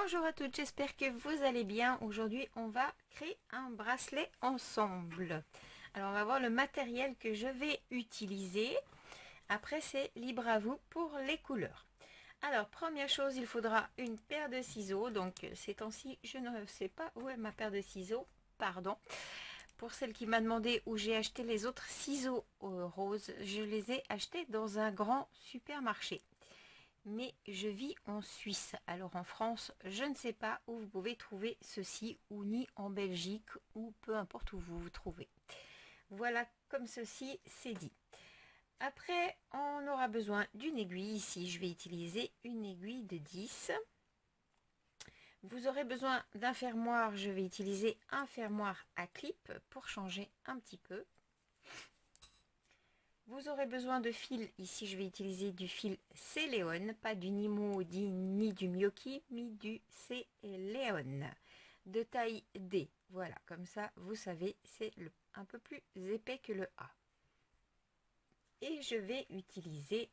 Bonjour à toutes, j'espère que vous allez bien. Aujourd'hui, on va créer un bracelet ensemble. Alors, on va voir le matériel que je vais utiliser. Après, c'est libre à vous pour les couleurs. Alors, première chose, il faudra une paire de ciseaux. Donc, ces temps-ci, je ne sais pas où est ma paire de ciseaux. Pardon. Pour celle qui m'a demandé où j'ai acheté les autres ciseaux roses, je les ai achetés dans un grand supermarché. Mais je vis en Suisse. Alors en France, je ne sais pas où vous pouvez trouver ceci, ou ni en Belgique, ou peu importe où vous vous trouvez. Voilà, comme ceci, c'est dit. Après, on aura besoin d'une aiguille. Ici, je vais utiliser une aiguille de 10. Vous aurez besoin d'un fermoir. Je vais utiliser un fermoir à clip pour changer un petit peu. Vous aurez besoin de fil. Ici, je vais utiliser du fil C-Léon, pas du Nimo ni du Mioki, mais du C-Léon de taille D. Voilà, comme ça, vous savez, c'est un peu plus épais que le A. Et je vais utiliser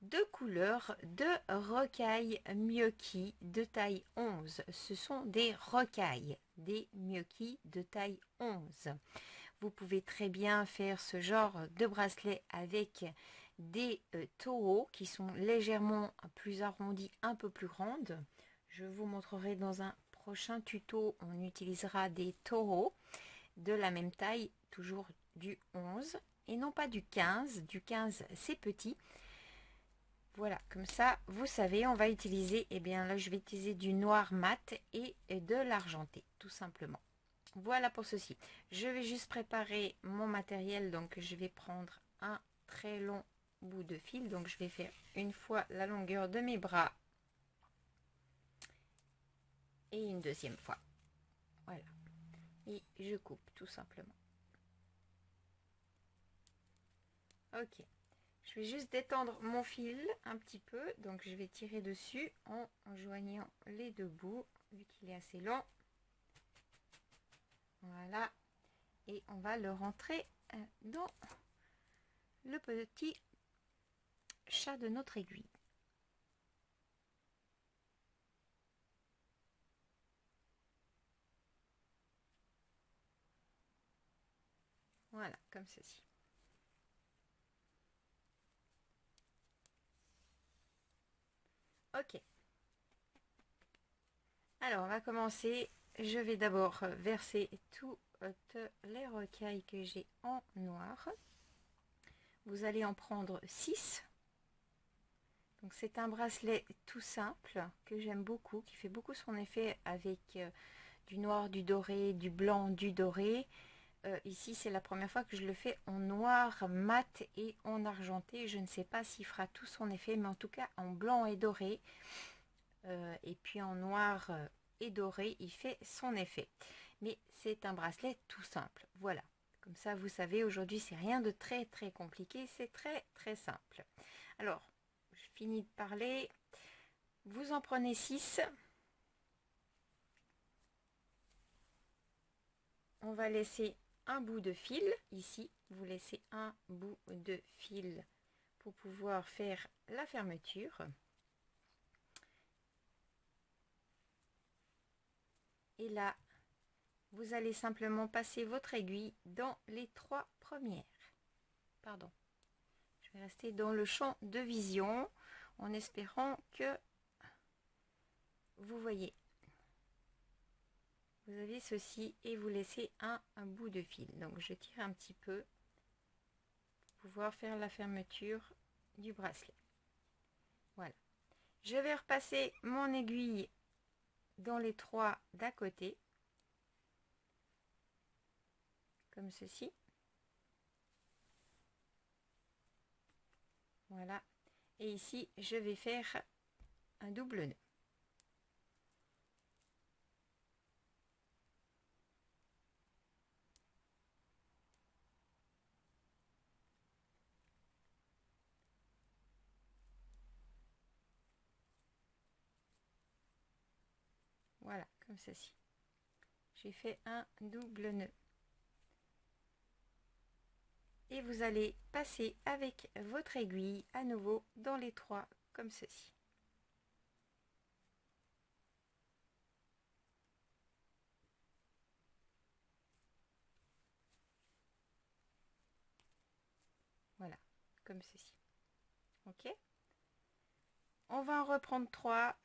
deux couleurs de rocaille Mioki de taille 11. Ce sont des rocailles, des Mioki de taille 11. Vous pouvez très bien faire ce genre de bracelet avec des taureaux qui sont légèrement plus arrondis, un peu plus grandes. Je vous montrerai dans un prochain tuto. On utilisera des taureaux de la même taille, toujours du 11 et non pas du 15. Du 15, c'est petit. Voilà, comme ça, vous savez, on va utiliser, bien là, je vais utiliser du noir mat et de l'argenté, tout simplement. Voilà pour ceci. Je vais juste préparer mon matériel. Donc, je vais prendre un très long bout de fil. Donc, je vais faire une fois la longueur de mes bras et une deuxième fois. Voilà. Et je coupe tout simplement. Ok. Je vais juste détendre mon fil un petit peu. Donc, je vais tirer dessus en joignant les deux bouts, vu qu'il est assez long. Voilà. Et on va le rentrer dans le petit chat de notre aiguille. Voilà, comme ceci. Ok. Alors, on va commencer. Je vais d'abord verser toutes les rocailles que j'ai en noir. Vous allez en prendre 6. Donc, c'est un bracelet tout simple que j'aime beaucoup, qui fait beaucoup son effet avec du noir, du doré, du blanc, du doré. Ici, c'est la première fois que je le fais en noir mat et en argenté. Je ne sais pas s'il fera tout son effet, mais en tout cas en blanc et doré. Et puis en noir et doré, il fait son effet. Mais c'est un bracelet tout simple. Voilà. Comme ça, vous savez, aujourd'hui, c'est rien de très très compliqué. C'est très très simple. Alors, je finis de parler. Vous en prenez 6. On va laisser un bout de fil. Ici, vous laissez un bout de fil pour pouvoir faire la fermeture. Et là, vous allez simplement passer votre aiguille dans les 3 premières. Pardon. Je vais rester dans le champ de vision en espérant que vous voyez. Vous avez ceci et vous laissez un bout de fil. Donc je tire un petit peu pour pouvoir faire la fermeture du bracelet. Voilà. Je vais repasser mon aiguille dans les 3 d'à côté. Comme ceci. Voilà. Et ici, je vais faire un double nœud. Voilà, comme ceci. J'ai fait un double nœud. Et vous allez passer avec votre aiguille à nouveau dans les 3 comme ceci. comme ceci. Ok, on va en reprendre 3.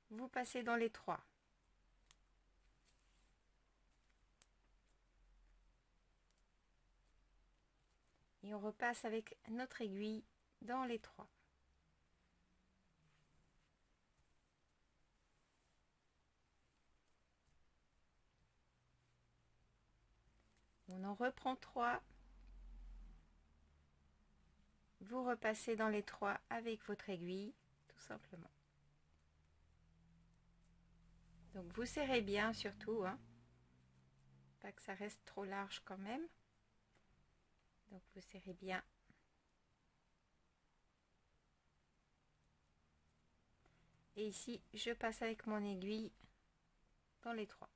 Vous passez dans les 3. Et on repasse avec notre aiguille dans les 3. On en reprend 3. Vous repassez dans les 3 avec votre aiguille, tout simplement. Donc vous serrez bien surtout, hein, pas que ça reste trop large quand même. Donc vous serrez bien. Et ici, je passe avec mon aiguille dans les 3.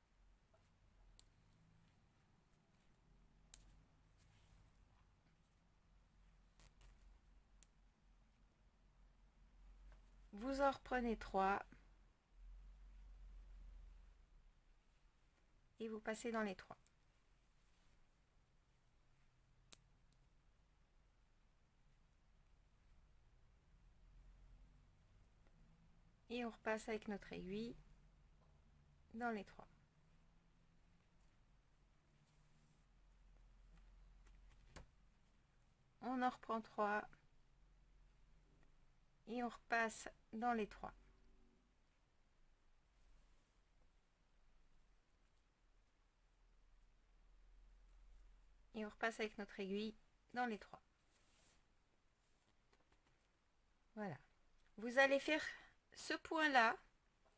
Vous en reprenez 3. Et vous passez dans les 3. Et on repasse avec notre aiguille dans les 3. On en reprend 3. Et on repasse dans les 3. Et on repasse avec notre aiguille dans les 3. Voilà. Vous allez faire ce point-là,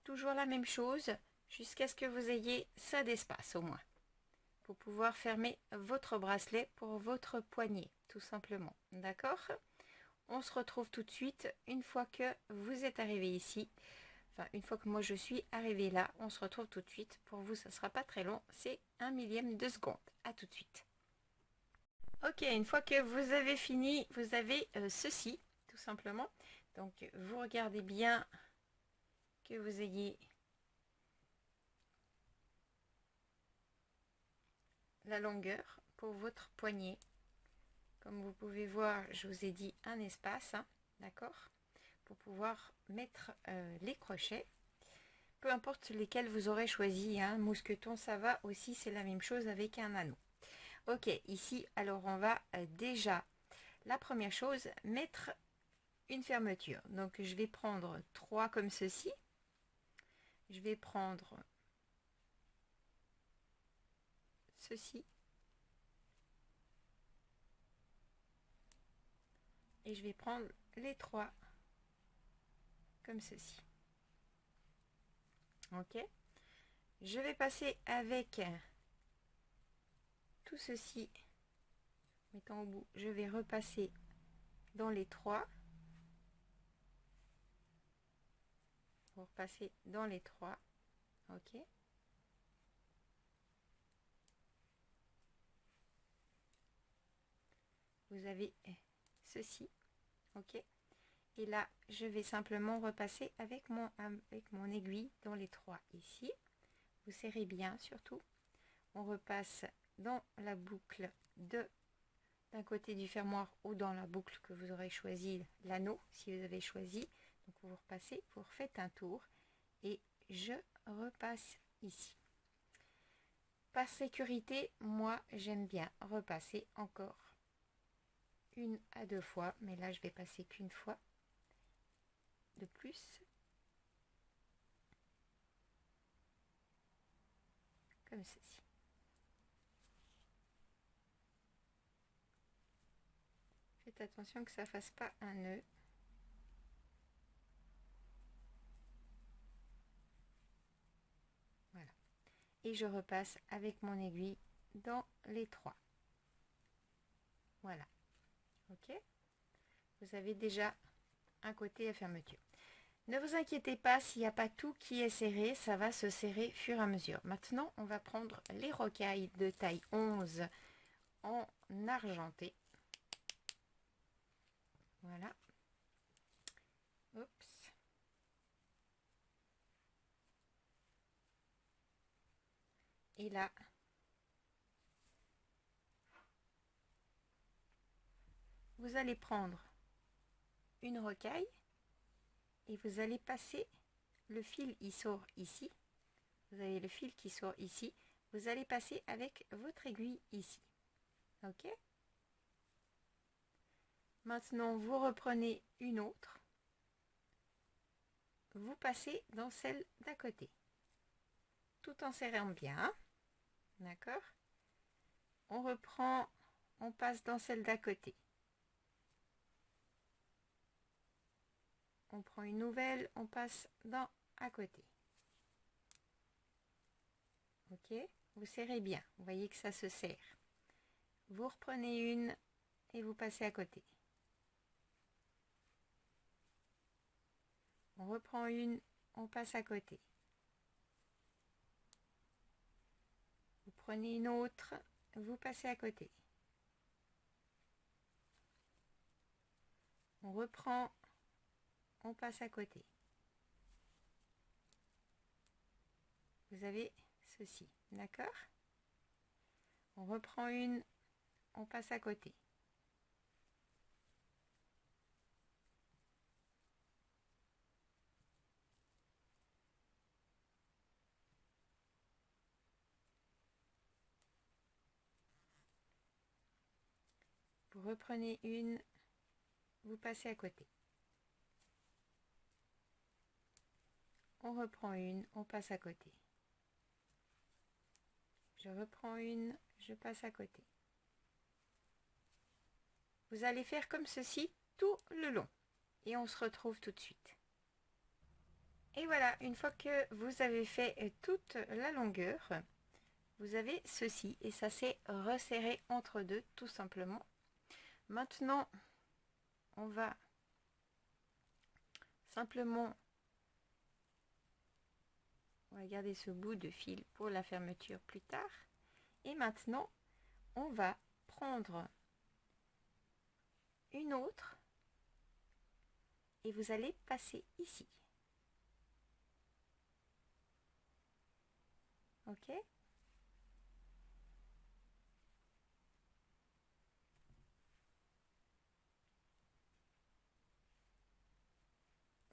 toujours la même chose, jusqu'à ce que vous ayez ça d'espace au moins, pour pouvoir fermer votre bracelet pour votre poignet, tout simplement. D'accord? On se retrouve tout de suite une fois que vous êtes arrivé ici. Enfin, une fois que moi je suis arrivée là, on se retrouve tout de suite. Pour vous, ça ne sera pas très long, c'est 1/1000 de seconde. À tout de suite. Ok, une fois que vous avez fini, vous avez ceci, tout simplement. Donc, vous regardez bien que vous ayez la longueur pour votre poignet. Comme vous pouvez voir, je vous ai dit un espace, hein, d'accord, pour pouvoir mettre les crochets. Peu importe lesquels vous aurez choisi, hein, mousqueton, ça va aussi, c'est la même chose avec un anneau. Ok, ici, alors on va déjà, la première chose, mettre une fermeture. Donc je vais prendre 3 comme ceci. Je vais prendre ceci. Et je vais prendre les 3 comme ceci. Ok. Je vais passer avec tout ceci. Mettant au bout, je vais repasser dans les 3. Pour passer dans les 3. Ok. Vous avez ceci. Ok. Et là, je vais simplement repasser avec mon aiguille dans les 3 ici. Vous serrez bien surtout. On repasse dans la boucle d'un côté du fermoir ou dans la boucle que vous aurez choisi, l'anneau si vous avez choisi. Donc vous repassez, vous refaites un tour et je repasse ici. Par sécurité, moi j'aime bien repasser encore 1 à 2 fois, mais là je vais passer qu'une fois de plus, comme ceci. Faites attention que ça ne fasse pas un nœud. Voilà. Et je repasse avec mon aiguille dans les 3. Voilà. Ok. Vous avez déjà un côté à fermeture. Ne vous inquiétez pas s'il n'y a pas tout qui est serré, ça va se serrer au fur et à mesure. Maintenant, on va prendre les rocailles de taille 11 en argenté. Voilà. Oups. Et là, vous allez prendre une rocaille et vous allez passer, le fil il sort ici, vous avez le fil qui sort ici, vous allez passer avec votre aiguille ici, ok. Maintenant vous reprenez une autre, vous passez dans celle d'à côté, tout en serrant bien, d'accord. On reprend, on passe dans celle d'à côté. On prend une nouvelle, on passe dans à côté. Ok, vous serrez bien, vous voyez que ça se serre. Vous reprenez une et vous passez à côté. On reprend une, on passe à côté. Vous prenez une autre, vous passez à côté. On reprend, on passe à côté. Vous avez ceci, d'accord? On reprend une, on passe à côté. Vous reprenez une, vous passez à côté. On reprend une, on passe à côté. Je reprends une, je passe à côté. Vous allez faire comme ceci tout le long. Et on se retrouve tout de suite. Et voilà, une fois que vous avez fait toute la longueur, vous avez ceci et ça s'est resserré entre deux tout simplement. Maintenant, on va simplement, on va garder ce bout de fil pour la fermeture plus tard. Et maintenant, on va prendre une autre et vous allez passer ici. Ok?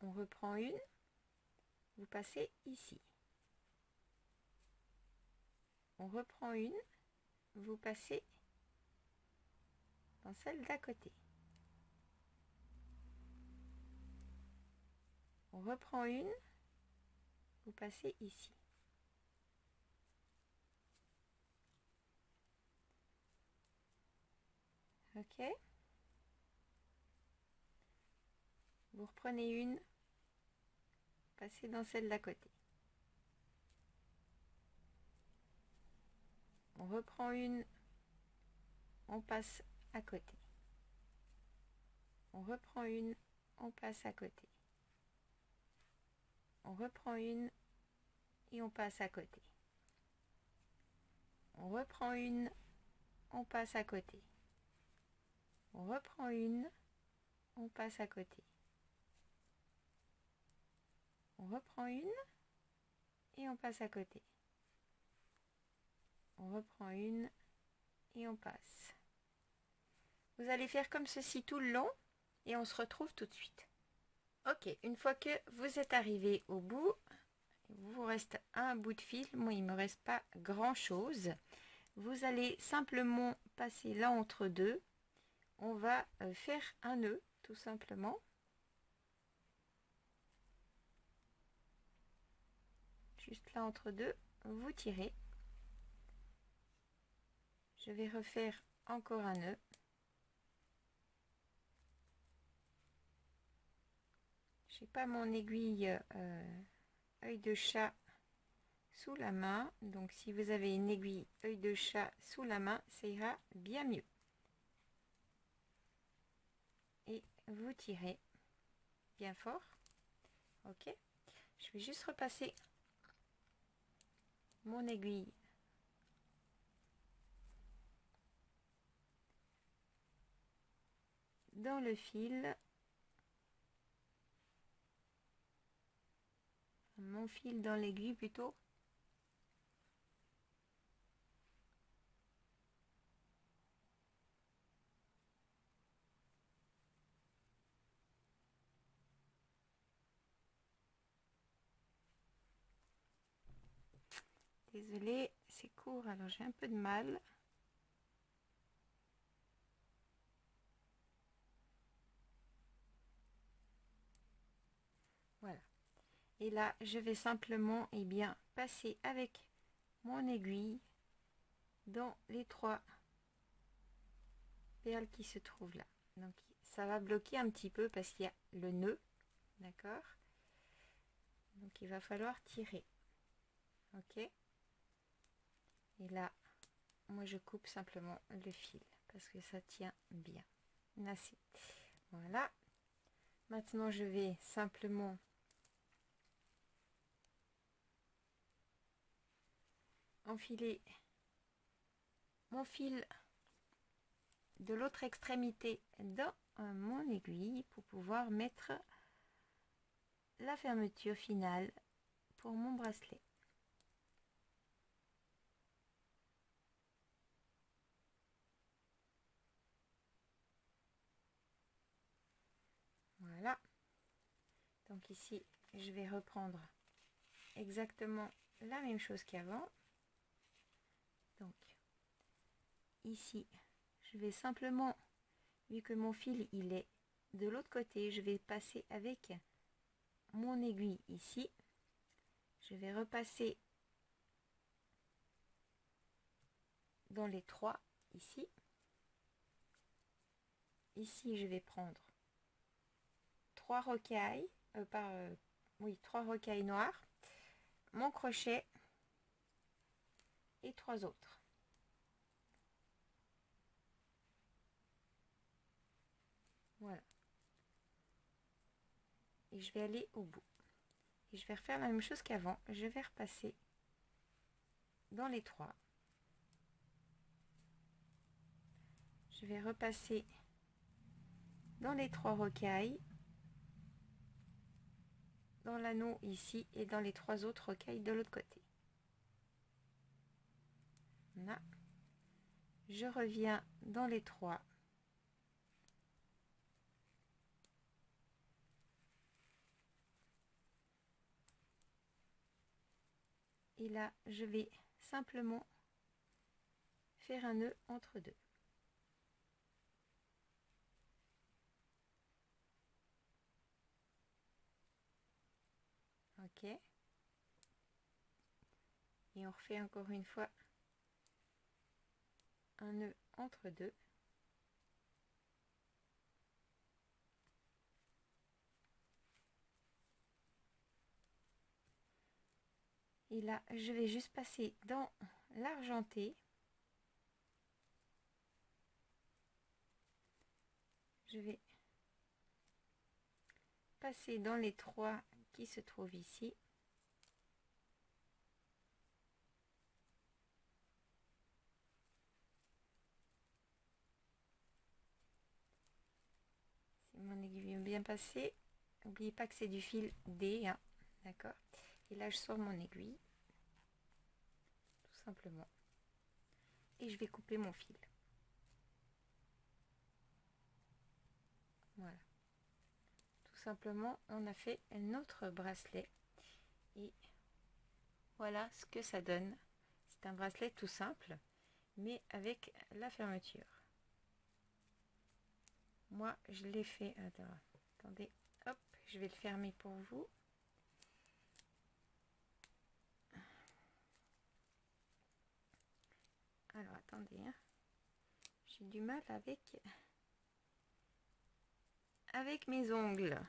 On reprend une, vous passez ici. On reprend une, vous passez dans celle d'à côté. On reprend une, vous passez ici. Ok? Vous reprenez une, passez dans celle d'à côté. On reprend une, on passe à côté. On reprend une, on passe à côté. On reprend une et on passe à côté. On reprend une, on passe à côté. On reprend une, on passe à côté. On reprend une et on passe à côté. On reprend une et on passe. Vous allez faire comme ceci tout le long et on se retrouve tout de suite. Ok, une fois que vous êtes arrivé au bout, il vous reste un bout de fil. Moi, il ne me reste pas grand chose. Vous allez simplement passer là entre deux. On va faire un nœud tout simplement. Juste là entre deux, vous tirez. Je vais refaire encore un nœud. J'ai pas mon aiguille œil de chat sous la main, donc si vous avez une aiguille œil de chat sous la main, ça ira bien mieux. Et vous tirez bien fort. Ok, je vais juste repasser mon aiguille dans le fil, mon fil dans l'aiguille plutôt. Désolée, c'est court, alors j'ai un peu de mal. Voilà. Et là, je vais simplement passer avec mon aiguille dans les 3 perles qui se trouvent là. Donc ça va bloquer un petit peu parce qu'il y a le nœud, d'accord? Donc il va falloir tirer, ok? Et là, moi je coupe simplement le fil parce que ça tient bien. Assez. Voilà. Maintenant je vais simplement enfiler mon fil de l'autre extrémité dans mon aiguille pour pouvoir mettre la fermeture finale pour mon bracelet. Voilà. Donc ici, je vais reprendre exactement la même chose qu'avant. Donc ici, je vais simplement, vu que mon fil il est de l'autre côté, je vais passer avec mon aiguille ici. Je vais repasser dans les 3 ici. Ici, je vais prendre 3 rocailles, 3 rocailles noires, mon crochet et 3 autres. Voilà. Et je vais aller au bout. Et je vais refaire la même chose qu'avant. Je vais repasser dans les 3. Je vais repasser dans les 3 rocailles, dans l'anneau ici et dans les 3 autres rocailles de l'autre côté. Là, je reviens dans les 3. Et là, je vais simplement faire un nœud entre deux. Ok. Et on refait encore une fois un nœud entre deux. Et là, je vais juste passer dans l'argenté. Je vais passer dans les 3 qui se trouvent ici. Si mon aiguille est bien passée, n'oubliez pas que c'est du fil D, hein, d'accord? Et là, je sors mon aiguille, tout simplement. Et je vais couper mon fil. Voilà. Tout simplement, on a fait notre bracelet. Et voilà ce que ça donne. C'est un bracelet tout simple, mais avec la fermeture. Moi, je l'ai fait... Attendez, hop, je vais le fermer pour vous. Alors, attendez, hein. J'ai du mal avec mes ongles.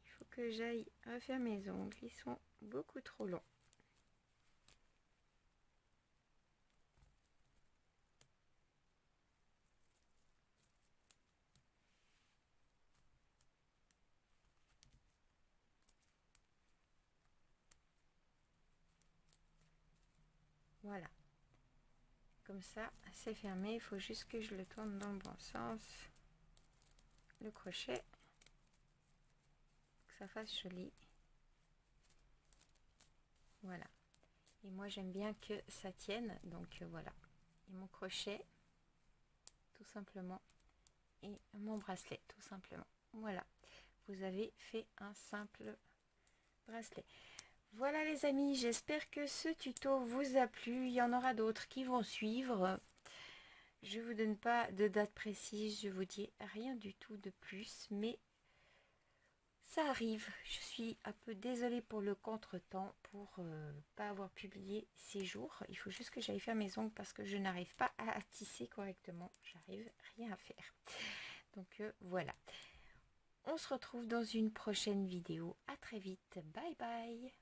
Il faut que j'aille refaire mes ongles. Ils sont beaucoup trop longs. Voilà. Comme ça, c'est fermé. Il faut juste que je le tourne dans le bon sens. Le crochet. Que ça fasse joli. Voilà. Et moi, j'aime bien que ça tienne. Donc, voilà. Et mon crochet, tout simplement. Et mon bracelet, tout simplement. Voilà. Vous avez fait un simple bracelet. Voilà les amis, j'espère que ce tuto vous a plu. Il y en aura d'autres qui vont suivre. Je vous donne pas de date précise, je vous dis rien du tout de plus, mais ça arrive. Je suis un peu désolée pour le contretemps, pour pas avoir publié ces jours. Il faut juste que j'aille faire mes ongles parce que je n'arrive pas à tisser correctement. J'arrive rien à faire. Donc voilà. On se retrouve dans une prochaine vidéo. À très vite. Bye bye.